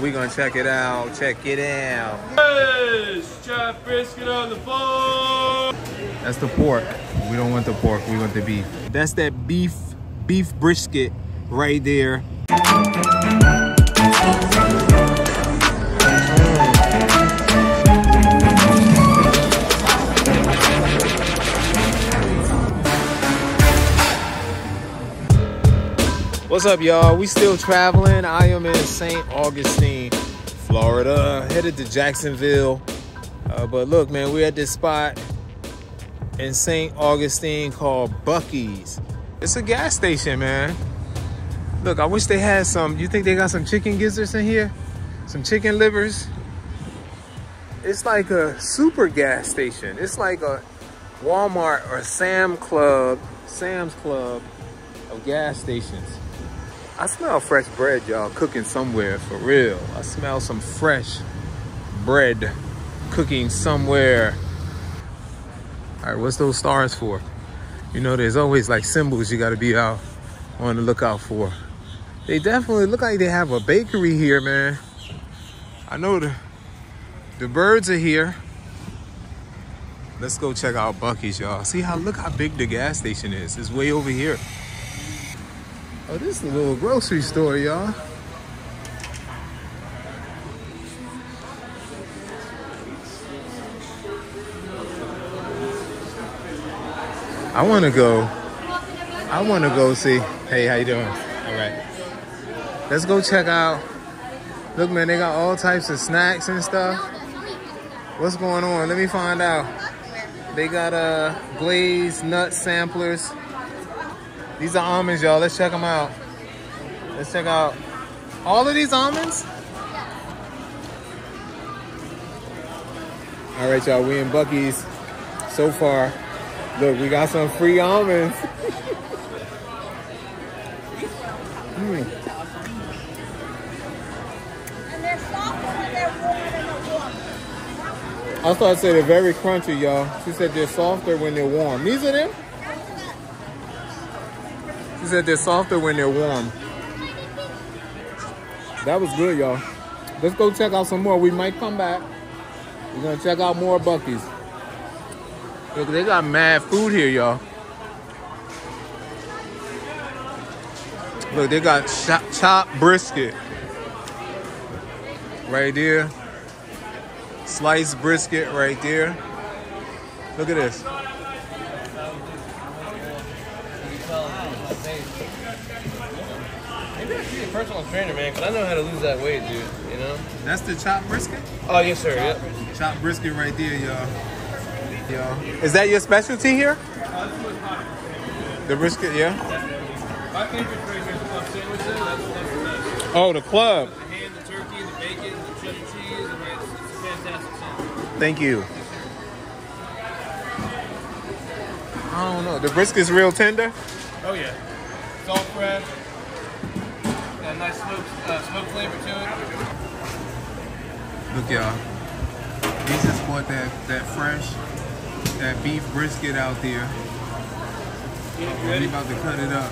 We gonna check it out. Check it out. Yes, chopped brisket on the board. That's the pork. We don't want the pork. We want the beef. That's that beef brisket right there. What's up, y'all? We still traveling. I am in St. Augustine, Florida, headed to Jacksonville. But look, man, we're at this spot in St. Augustine called Buc-ee's. It's a gas station, man. Look, I wish they had some. You think they got some chicken gizzards in here? Some chicken livers? It's like a super gas station. It's like a Walmart or Sam's Club of gas stations. I smell fresh bread, y'all, cooking somewhere, for real. I smell some fresh bread cooking somewhere. All right, what's those stars for? You know, there's always like symbols you gotta be out on the lookout for. They definitely look like they have a bakery here, man. I know the birds are here. Let's go check out Buc-ee's, y'all. Look how big the gas station is. It's way over here. Oh, this is a little grocery store, y'all. I wanna go see. Hey, how you doing? All right. Let's go check out. Look, man, they got all types of snacks and stuff. What's going on? Let me find out. They got glazed nut samplers. These are almonds, y'all. Let's check them out. Let's check out all of these almonds. All right, y'all. We in Buc-ee's so far. Look, we got some free almonds. And they're soft when they're warm and they're warm. I thought I said they're very crunchy, y'all. She said they're softer when they're warm. These are them? She said they're softer when they're warm. That was good, y'all. Let's go check out some more. We might come back. We're gonna check out more Buc-ee's. Look, they got mad food here, y'all. Look, they got chopped brisket right there. Sliced brisket right there. Look at this. Maybe I should be a personal trainer, man, because I know how to lose that weight, dude, you know? That's the chopped brisket? Oh, yes, sir, yep. Chopped brisket right there, y'all. Is that your specialty here? The brisket, yeah? My favorite right here is the club sandwiches. That's the best. Oh, the club. The ham, the turkey, the bacon, the cheddar cheese. I mean, it's a fantastic sandwich. Thank you. I don't know. The brisket's real tender? Oh, yeah. It's all fresh. Got a nice smoke flavor to it. Look, y'all. We just bought that fresh, that beef brisket out there. We about to cut it up.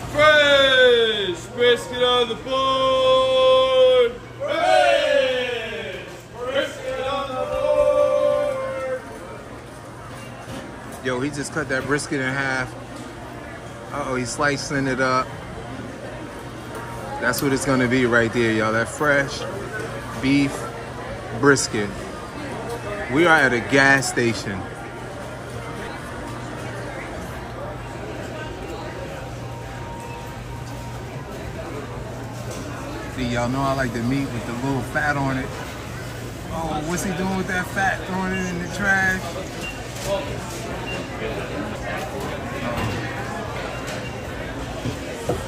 Fresh brisket on the board. Fresh brisket on the board. Yo, he just cut that brisket in half. Uh-oh, he's slicing it up. That's what it's gonna be right there, y'all. That fresh beef brisket. We are at a gas station. See, y'all know I like the meat with the little fat on it. Oh, what's he doing with that fat? Throwing it in the trash?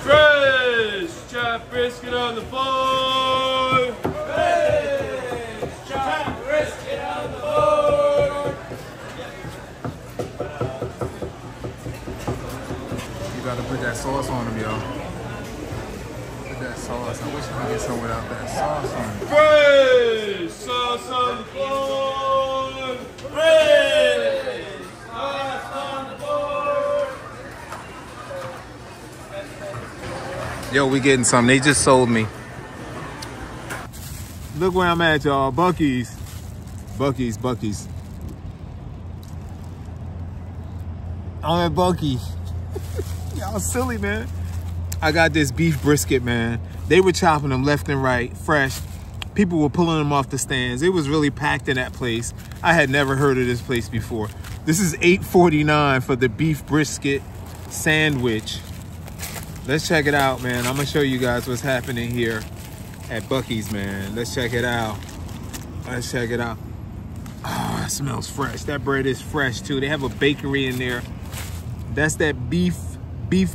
Fresh chopped brisket on the board. Fresh chopped brisket on the board. You gotta put that sauce on them, y'all. Put that sauce. I wish I could get some without that sauce on it. Fresh sauce on the board. Fresh sauce on the board. Yo, we getting some. They just sold me Look where I'm at, y'all. Buc-ee's. Buc-ee's, Buc-ee's. I'm at Buc-ee's. Y'all silly, man. I got this beef brisket, man. They were chopping them left and right, fresh. People were pulling them off the stands. It was really packed in that place. I had never heard of this place before. This is $8.49 for the beef brisket sandwich. Let's check it out, man. I'm gonna show you guys what's happening here at Buc-ee's, man. Let's check it out. Let's check it out. Oh, it smells fresh. That bread is fresh too. They have a bakery in there. That's that beef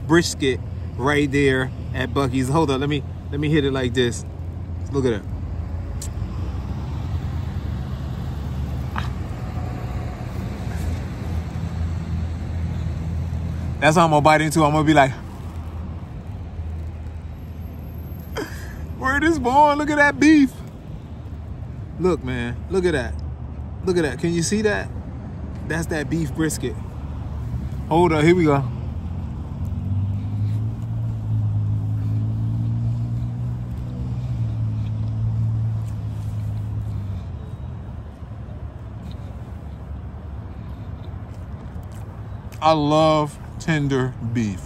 brisket right there at Buc-ee's. Hold on, let me hit it like this. Look at it. That's how I'm gonna bite into. I'm gonna be like, word is born. Look at that beef. Look, man. Look at that. Look at that. Can you see that? That's that beef brisket. Hold on. Here we go. I love tender beef.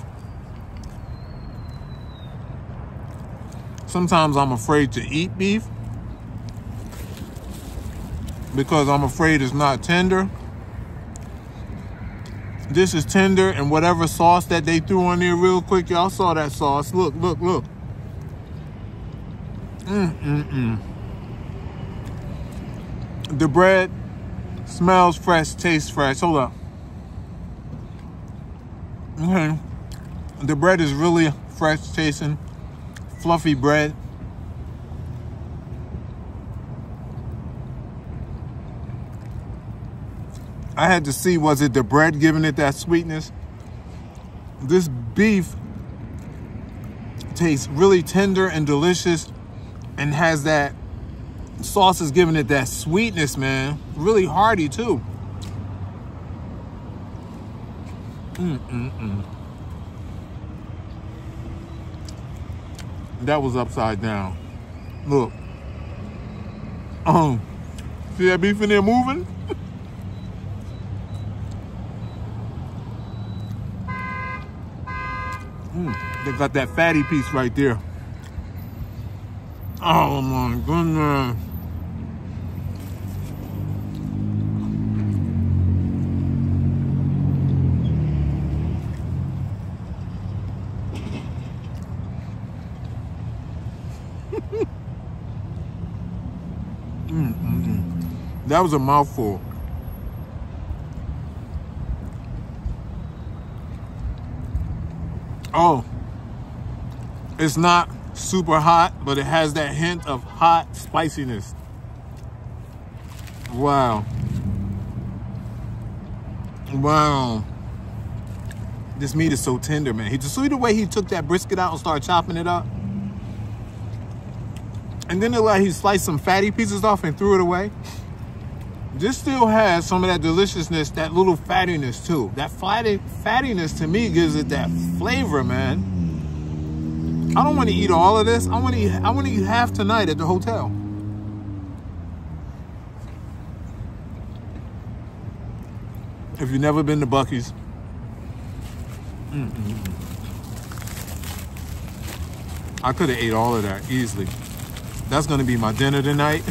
Sometimes I'm afraid to eat beef because I'm afraid it's not tender. This is tender, and whatever sauce that they threw on there real quick, y'all saw that sauce. Look, look, look. The bread smells fresh, tastes fresh. Hold up. Okay. The bread is really fresh tasting, fluffy bread. I had to see, was it the bread giving it that sweetness? This beef tastes really tender and delicious and has that sauce is giving it that sweetness, man. Really hearty too. That was upside down. Look. See that beef in there moving? They got that fatty piece right there. Oh my goodness. That was a mouthful. Oh, it's not super hot, but it has that hint of hot spiciness. Wow. Wow. This meat is so tender, man. You see the way he took that brisket out and started chopping it up? And then he sliced some fatty pieces off and threw it away. This still has some of that deliciousness, that little fattiness too. That fattiness to me gives it that flavor, man. I don't want to eat all of this. I want to eat half tonight at the hotel. If you've never been to Buc-ee's, I could have ate all of that easily. That's gonna be my dinner tonight.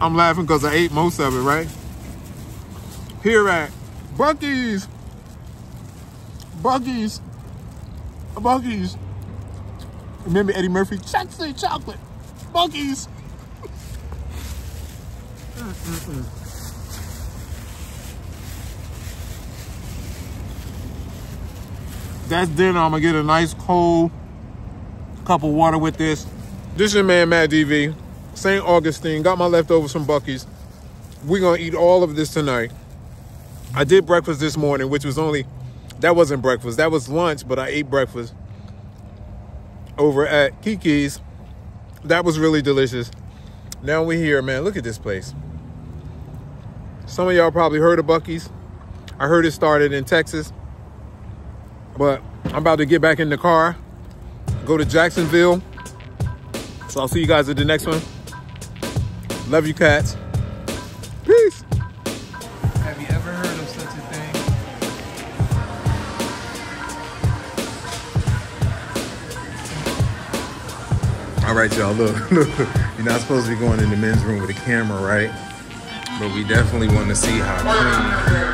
I'm laughing because I ate most of it, right? Here at Buc-ee's. Buc-ee's. Buc-ee's. Remember Eddie Murphy? Chocolate, chocolate. Buc-ee's. That's dinner. I'm gonna get a nice cold cup of water with this. This is your man, Matt DV. St. Augustine. Got my leftovers from Buc-ee's. We're going to eat all of this tonight. I did breakfast this morning, which was that wasn't breakfast. That was lunch, but I ate breakfast over at Kiki's. That was really delicious. Now we're here, man. Look at this place. Some of y'all probably heard of Buc-ee's. I heard it started in Texas. But I'm about to get back in the car, go to Jacksonville. So I'll see you guys at the next one. Love you, cats. Peace. Have you ever heard of such a thing? All right, y'all, look. You're not supposed to be going in the men's room with a camera, right? But we definitely want to see how clean